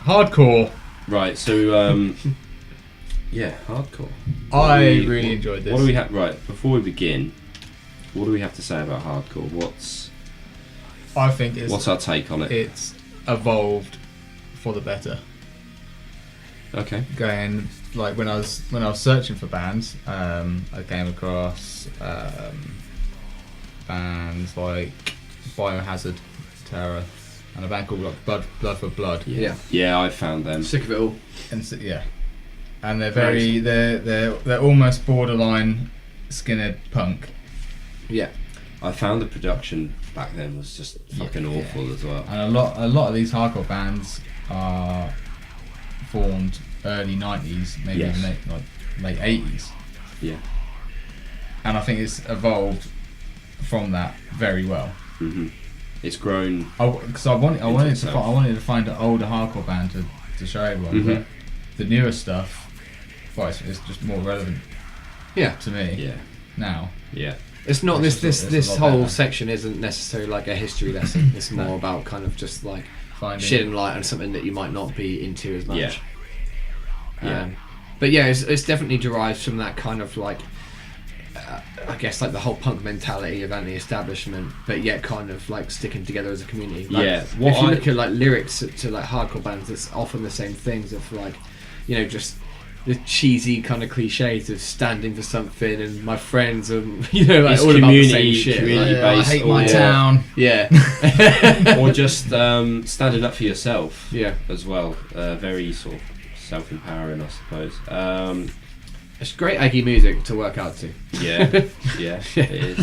Hardcore. Right, so yeah, hardcore. I really enjoyed this. What do we have? Right, before we begin, what do we have to say about hardcore? I think what's our take on it? It's evolved for the better. Okay. Going like when I was searching for bands, I came across bands like Biohazard, Terror, and a band called like Blood for Blood. Yeah, I found them. Sick of it all. And they're they're almost borderline skinhead punk. Yeah. I found the production back then was just fucking awful as well. And a lot of these hardcore bands are formed early 90s, maybe even late 80s. Yeah. And I think it's evolved from that very well. Mhm. It's grown. Because I wanted to find an older hardcore band to show everyone, but the newer stuff, it's just more relevant. Yeah. To me. Yeah. Now. Yeah. It's not this whole better. section isn't necessarily like a history lesson. It's more about kind of just like shedding light on something that you might not be into as much. Yeah. But yeah, it's definitely derived from that kind of like I guess like the whole punk mentality of anti-establishment, but yet kind of like sticking together as a community. Like, if you look at like lyrics to like hardcore bands, it's often the same things of like, you know, just the cheesy kind of cliches of standing for something and my friends and you know like it's all about the same shit. Community Like, based, I hate my town. yeah. or just standing up for yourself. Yeah. As well, very sort of self-empowering, I suppose. It's great Aggie music to work out to. Yeah, yeah, it is.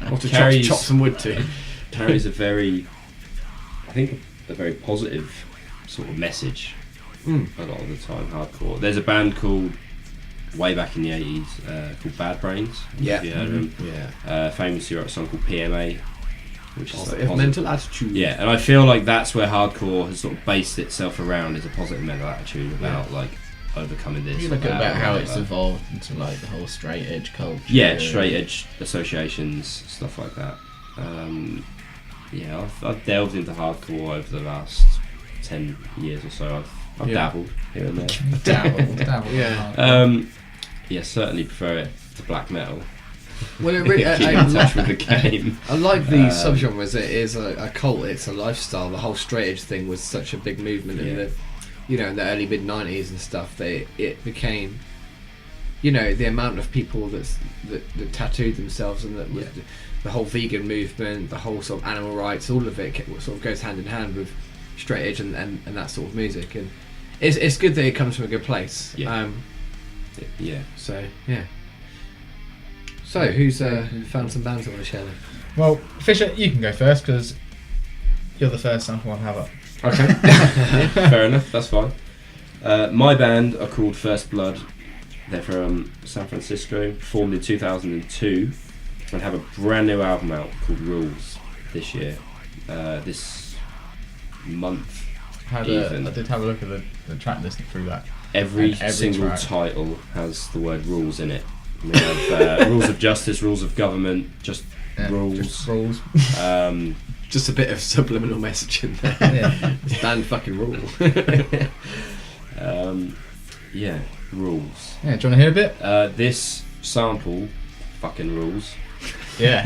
Or to chop some wood to. Carries a very positive sort of message a lot of the time, hardcore. There's a band called, way back in the 80s, called Bad Brains. Have you heard of them? Yeah. Famously wrote a song called PMA, which is positive mental attitude. Yeah, and I feel like that's where hardcore has sort of based itself around, is a positive mental attitude about like overcoming this. You look at about how it's evolved into like the whole straight edge culture. Yeah, straight edge associations, stuff like that. I've delved into hardcore over the last 10 years or so. I've dabbled here and there. dabbled. Yeah. Certainly prefer it to black metal. Well, it really, Keep in touch with the game. I like the subgenres. It is a cult. It's a lifestyle. The whole straight edge thing was such a big movement in the, you know, in the early mid '90s and stuff. It became, you know, the amount of people that tattooed themselves and that the whole vegan movement, the whole sort of animal rights, all of it sort of goes hand in hand with straight edge and that sort of music. And it's good that it comes from a good place. So who's found some bands I want to share then? Well, Fisher, you can go first because you're the first sample I have up. Okay. Fair enough, that's fine. My band are called First Blood. They're from San Francisco, formed in 2002, and have a brand new album out called Rules this year. This month. I did have a look at the track listing through that. Every single track. title has the word rules in it. We have rules of justice, rules of government, rules. Just rules. Just a bit of subliminal message in there. This band fucking rule. Rules. Yeah, do you want to hear a bit? This sample fucking rules. Yeah.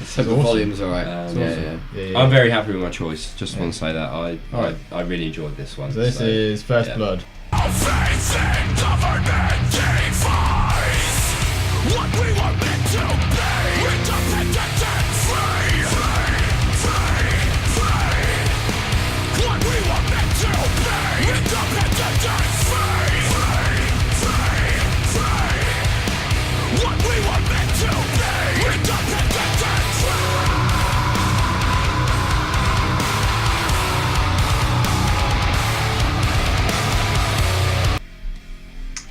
So the volume's alright. Yeah. I'm very happy with my choice. Just want to say that I really enjoyed this one. So this is First Blood. Faith in government defies what we were meant to be. Independent and free. What we were meant to be. Independent and free. What we were meant to be. Independent and free.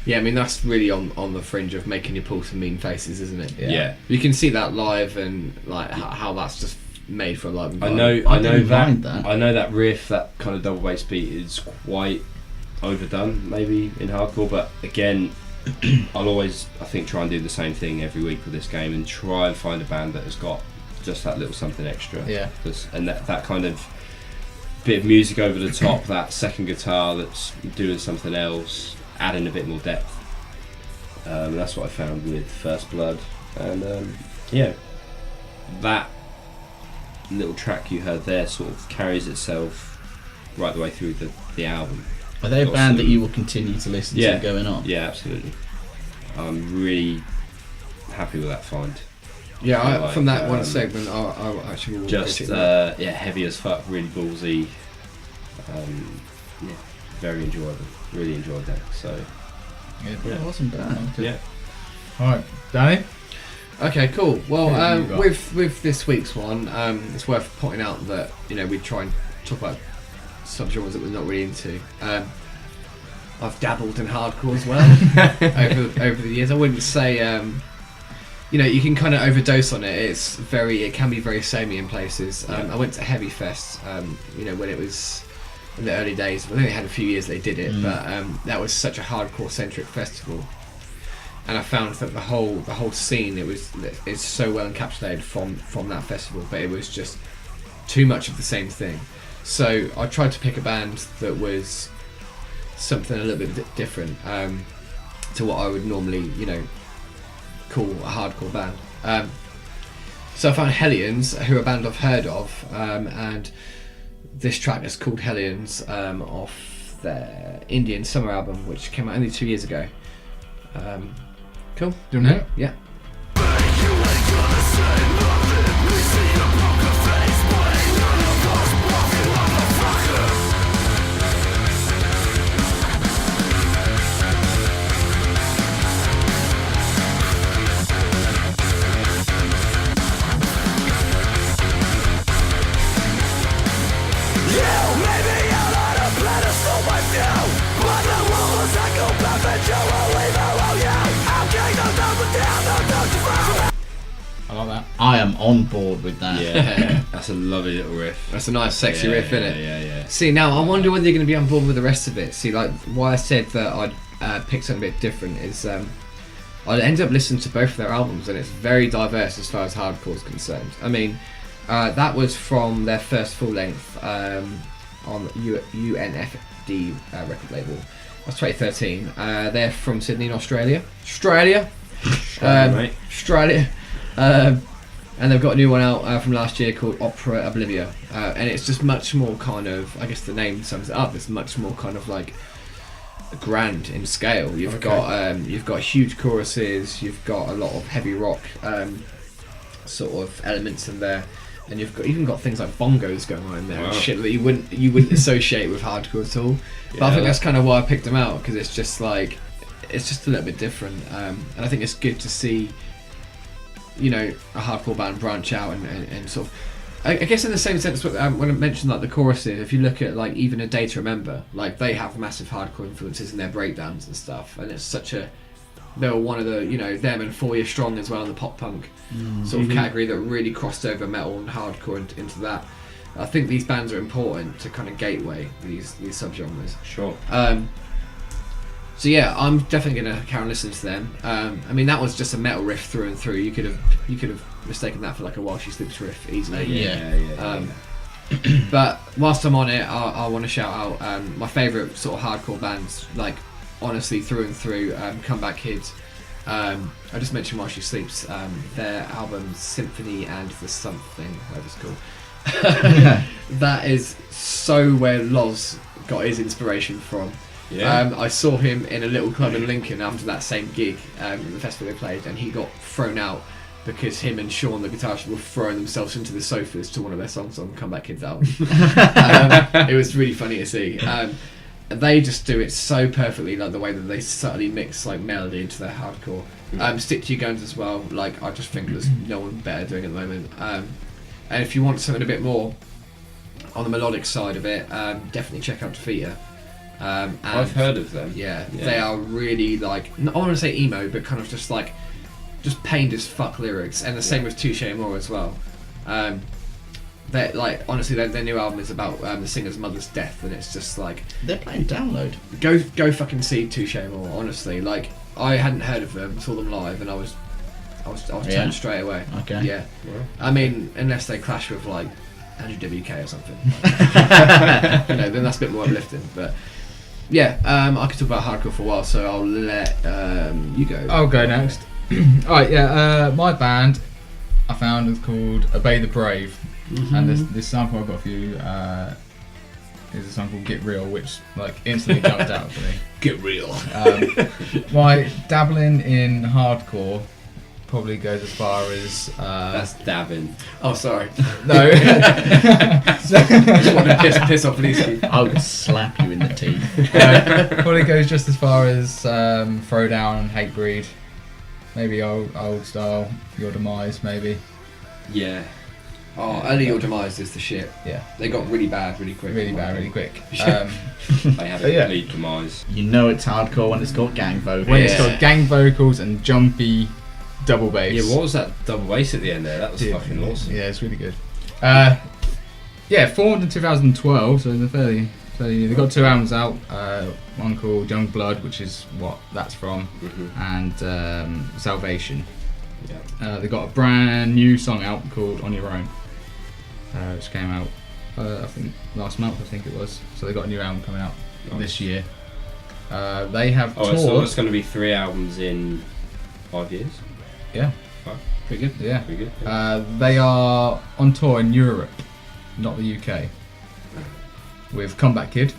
Yeah, I mean that's really on the fringe of making you pull some mean faces, isn't it? Yeah. You can see that live and like how that's just made for a live I environment. I know that riff, that kind of double bass beat is quite overdone maybe in hardcore, but again I'll always try and do the same thing every week with this game and try and find a band that has got just that little something extra. Yeah. And that kind of bit of music over the top, that second guitar that's doing something else, adding a bit more depth. That's what I found with First Blood, and yeah, that little track you heard there sort of carries itself right the way through the album. Are they a band that you will continue to listen to going on? Yeah, absolutely. I'm really happy with that find. Yeah, from that one segment, I actually will just heavy as fuck, really ballsy. Yeah, very enjoyable. Really enjoyed that. So Yeah, Awesome band. yeah. Alright, Danny? Okay, cool. Well, What have you got? with this week's one, it's worth pointing out that we try and talk about subgenres that we're not really into. I've dabbled in hardcore as well over the years. I wouldn't say you can kind of overdose on it. It can be very samey in places. I went to Heavy Fest, when it was in the early days. I think they had a few years they did it, but that was such a hardcore centric festival. And I found that the whole scene it's so well encapsulated from that festival, but it was just too much of the same thing. So I tried to pick a band that was something a little bit different to what I would normally, call a hardcore band. So I found Hellions, who are a band I've heard of, and this track is called Hellions off their Indian Summer album, which came out only 2 years ago. Cool. Do you want to hear it? Yeah. I like that. I am on board with that. Yeah, that's a lovely little riff. That's a nice sexy riff, isn't it? Yeah. See, now I wonder whether you're going to be on board with the rest of it. See, like why I said that I'd pick something a bit different is I ended up listening to both of their albums, and it's very diverse as far as hardcore is concerned. I mean, that was from their first full length on UNFD record label. That's 2013. They're from Sydney in Australia. Australia. And they've got a new one out from last year called Opera Oblivia, and it's just much more kind of, I guess the name sums it up, it's much more kind of like grand in scale. You've got huge choruses, you've got a lot of heavy rock sort of elements in there, and you've even got things like bongos going on in there and shit that you wouldn't associate with hardcore at all. But I think that's kind of why I picked them out, because it's just a little bit different, and I think it's good to see a hardcore band branch out and sort of, I guess in the same sense when I mentioned like the choruses, if you look at like even A Day to Remember, like they have massive hardcore influences in their breakdowns and stuff, and it's they were one of the them and 4 Year Strong as well in the pop punk sort of category that really crossed over metal and hardcore into that. I think these bands are important to kind of gateway these subgenres. Sure. So yeah, I'm definitely gonna carry on listening to them. I mean, that was just a metal riff through and through. You could have mistaken that for like a While She Sleeps riff easily. Yeah. But whilst I'm on it, I want to shout out my favourite sort of hardcore bands, like honestly through and through. Comeback Kids. I just mentioned While She Sleeps. Their album Symphony and the Something, whatever it's called. That is so where Loz got his inspiration from. Yeah. I saw him in a little club in Lincoln after that same gig, the festival they played, and he got thrown out because him and Sean, the guitarist, were throwing themselves into the sofas to one of their songs on Comeback Kids album. It was really funny to see. They just do it so perfectly, like the way that they subtly mix like melody into their hardcore. Stick to Your Guns as well. Like I just think there's no one better doing it at the moment. And if you want something a bit more on the melodic side of it, definitely check out Defeater. And I've heard of them. Yeah, they are really like, I want to say emo, but kind of just pained as fuck lyrics, and the same with Touche Amore as well. They're like, honestly, their new album is about the singer's mother's death, and it's just like, They're playing Download. go fucking see Touche Amore. Honestly, like I hadn't heard of them, saw them live, and I was turned straight away. Okay. Yeah. I mean, unless they clash with like Andrew WK or something. Then that's a bit more uplifting. But yeah, I could talk about hardcore for a while, so I'll let you go. I'll go next. Alright, yeah, my band I found is called Obey the Brave. And this sample I've got for you is a song called Get Real, which like instantly jumped out for me. Get real. My dabbling in hardcore probably goes as far as That's dabbing. Oh, sorry. no. I just want to piss off Lisa. I would slap you in the teeth. Probably goes just as far as Throwdown and Hatebreed. Maybe old style, Your Demise, maybe. Yeah. Oh, Early Your Demise is the shit. Yeah. They got really bad really quick. Really bad, really quick. They have a Yeah. complete demise. You know it's hardcore when it's got gang vocals. When it's got gang vocals and jumpy double bass. Yeah, what was that double bass at the end there? That was fucking awesome. Yeah, it's really good. Formed in 2012, so they're fairly new. They've got 2 albums out. One called Young Blood, which is what that's from, and Salvation. Yeah. They got a brand new song out called On Your Own, which came out I think last month. I think it was. So they got a new album coming out this year. They have toured. So it's going to be 3 albums in 5 years. Yeah. Pretty good. Yeah. Pretty good. They are on tour in Europe, not the UK, with Combat Kid,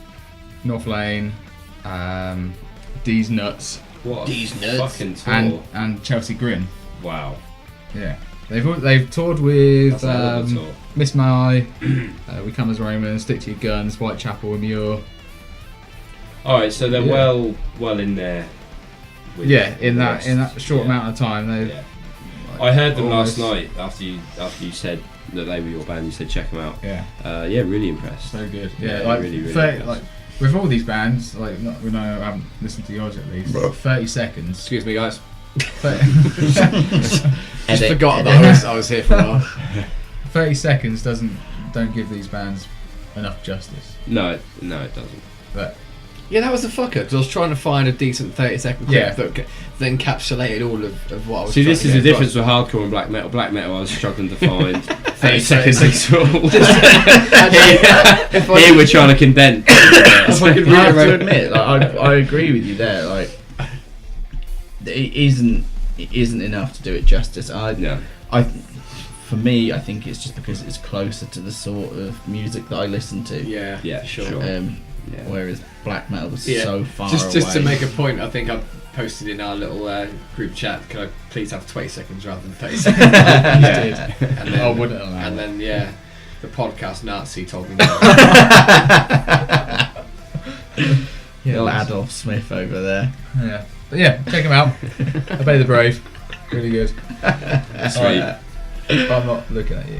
North Lane, D's Nuts, What a These nuts. fucking tour. and Chelsea Grin. Wow. Yeah. They've toured with That's a hell of a tour. Miss My, We Come As Romans, Stick to Your Guns, Whitechapel, Muir. Alright, so they're Yeah. well in there. with Yeah, in the that rest. in that short Yeah. amount of time, they. Yeah. I heard them almost- last night after you said that they were your band. You said check them out. Yeah, Yeah, really impressed. so good. Yeah, Yeah, like, really, really 30, impressed. like with all these bands, like we know I haven't listened to yours at least. 30 seconds. Excuse me, guys. 30, Just Edit, forgot edit. that I was here for a while. 30 seconds don't give these bands enough justice. No, it doesn't. But Yeah, that was a fucker. 'Cause I was trying to find a decent 30-second clip Yeah. that encapsulated all of what I was See, trying this to is get the difference across. with hardcore and black metal. Black metal, I was struggling to find 30 30 seconds seconds. at all. If I Here we're trying to condense. if I could I have to rearrange- admit, like, I agree with you there. Like, it isn't enough to do it justice. Yeah. For me, I think it's just because it's closer to the sort of music that I listen to. Yeah, Yeah, sure. sure. Yeah. Whereas black metal was Yeah. so far Just to away. make a point, I think I posted in our little group chat. Can I please have 20 seconds rather than 30 seconds? yeah. And then, I wouldn't allow and it. then yeah, the podcast Nazi told me no. Little Adolf Smith over there. Yeah. But yeah, check them out. Obey the Brave. Really good. Sweet. But I'm not looking at you.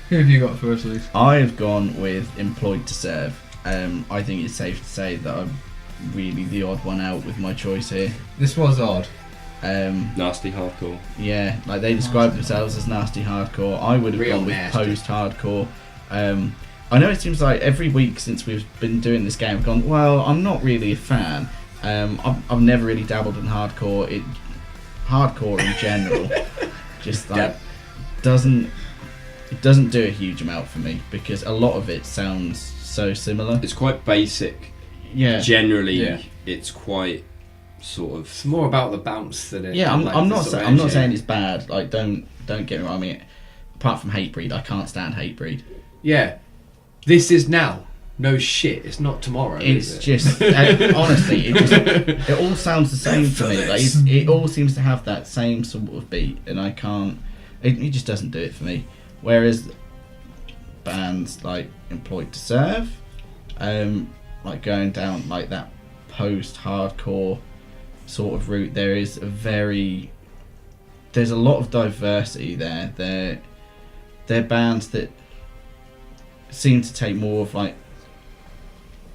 Who have you got for us, Luke? I've gone with Employed to Serve. I think it's safe to say that I'm really the odd one out with my choice here. This was odd. Nasty hardcore. Yeah, like they describe themselves as nasty hardcore. I would have Real gone with nasty. post-hardcore. I know it seems like every week since we've been doing this game, I've gone, well, I'm not really a fan. I've never really dabbled in hardcore. Hardcore in general, just like Yep. it doesn't do a huge amount for me because a lot of it sounds so similar. It's quite basic. Yeah, Generally, Yeah. it's quite sort of. It's more about the bounce than it. yeah. I'm like, not the sort of I'm not energy. saying it's bad. Like don't get me wrong. I mean, apart from Hatebreed, I can't stand Hatebreed. Yeah, this is now. No shit, it's not tomorrow. It's is it? just honestly, it all sounds the same to me. Like it all seems to have that same sort of beat, and I can't. It just doesn't do it for me. Whereas bands like Employed to Serve, like going down like that post-hardcore sort of route, there's a lot of diversity there. They're bands that seem to take more of like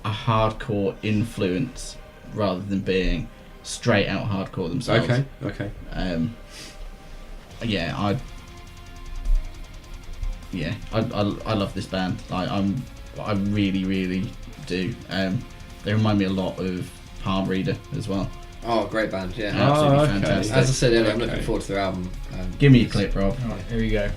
a hardcore influence rather than being straight out hardcore themselves. Okay. Yeah, I love this band. I really do. They remind me a lot of Palm Reader as well. Oh, great band, yeah. Absolutely okay. fantastic. As I said earlier, I'm Okay. looking forward to their album. Give me a clip, Rob. Alright, here we go.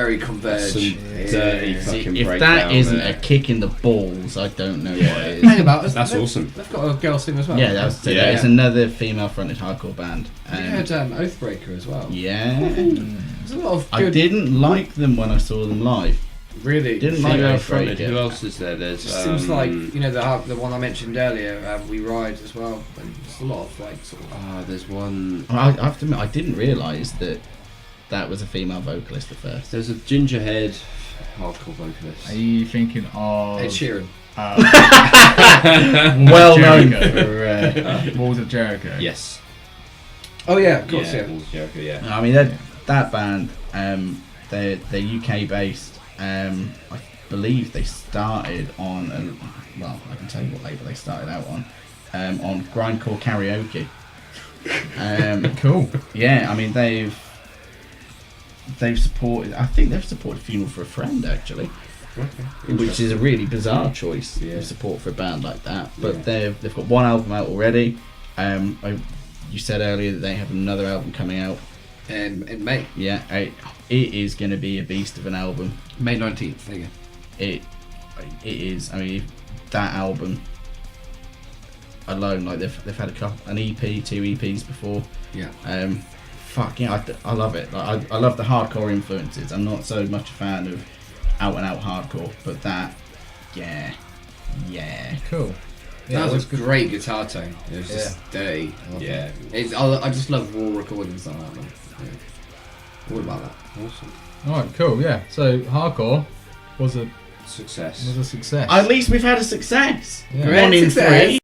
very Converge. Some dirty fucking If breakdown that isn't there. a kick in the balls, I don't know Yeah. what it Hang is. about. That's they've- awesome. They've got a girls team as well. Yeah, that's Yeah. it's another female-fronted hardcore band. You heard Oathbreaker as well. Yeah, There's a lot of I good. didn't like them when I saw them live. Really. Didn't like Female Oathbreaker. fronted. Who else is there? There's It seems like the one I mentioned earlier, We Ride as well. And there's a lot of like sort of. there's one. I have to admit, I didn't realise that was a female vocalist at first. There's a gingerhead hardcore vocalist. Are you thinking of Ed Sheeran. Well known Jericho. for. Walls of Jericho? Yes. Oh yeah, of course, yeah. Walls of Jericho, yeah. I mean that band, they're UK based. I believe they started on well, I can tell you what label they started out on Grindcore Karaoke. Cool. Yeah, I mean they've supported. I think they've supported Funeral for a Friend actually, which is a really bizarre choice Yeah. of support for a band like that. But Yeah. they've got one album out already. You said earlier that they have another album coming out. In May. Yeah, it is going to be a beast of an album. May 19th. There you go. It is. I mean, that album alone, like they've had an EP, 2 EPs before. Yeah. Fuck yeah, I love it. Like, I love the hardcore influences. I'm not so much a fan of out and out hardcore, but that, yeah. Cool. That was a great guitar tone. It was just dirty. I love Yeah. it. I just love raw recordings like that, man. Yeah. All about that. Awesome. Alright, cool, yeah. So hardcore was a Success. success. At least we've had a success. Yeah. Great One in success. 3.